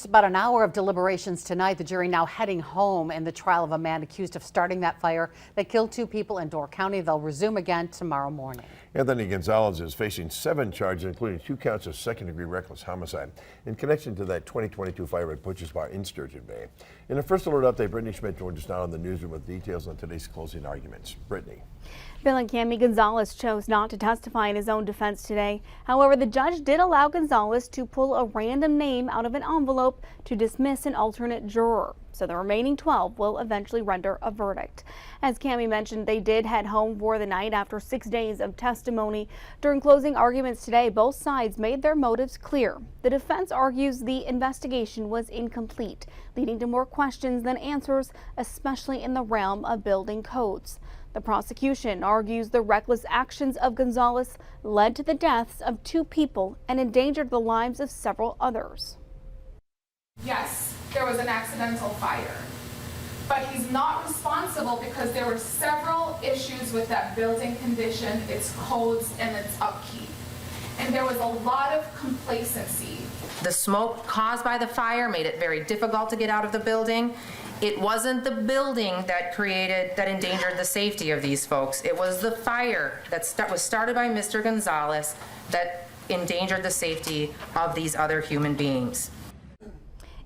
about an hour of deliberations tonight. The jury now heading home in the trial of a man accused of starting that fire that killed 2 people in Door County. They'll resume again tomorrow morning. Anthony Gonzalez is facing 7 charges, including 2 counts of second-degree reckless homicide in connection to that 2022 fire at Butcher's Bar in Sturgeon Bay. In a First Alert update, Brittany Schmidt joins us now in the newsroom with details on today's closing arguments. Brittany. Bill and Cami, Gonzalez chose not to testify in his own defense today. However, the judge did allow Gonzalez to pull a random name out of an envelope to dismiss an alternate juror. So the remaining 12 will eventually render a verdict. As Cami mentioned, they did head home for the night after 6 days of testimony. During closing arguments today, both sides made their motives clear. The defense argues the investigation was incomplete, leading to more questions than answers, especially in the realm of building codes. The prosecution argues the reckless actions of Gonzalez led to the deaths of 2 people and endangered the lives of several others. Yes, there was an accidental fire, but he's not responsible because there were several issues with that building condition, its codes, and its upkeep. And there was a lot of complacency. The smoke caused by the fire made it very difficult to get out of the building. It wasn't the building that endangered the safety of these folks. It was the fire that was started by Mr. Gonzalez that endangered the safety of these other human beings.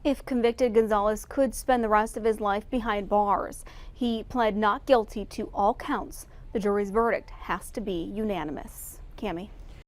If convicted, Gonzalez could spend the rest of his life behind bars. He pled not guilty to all counts. The jury's verdict has to be unanimous. Cami.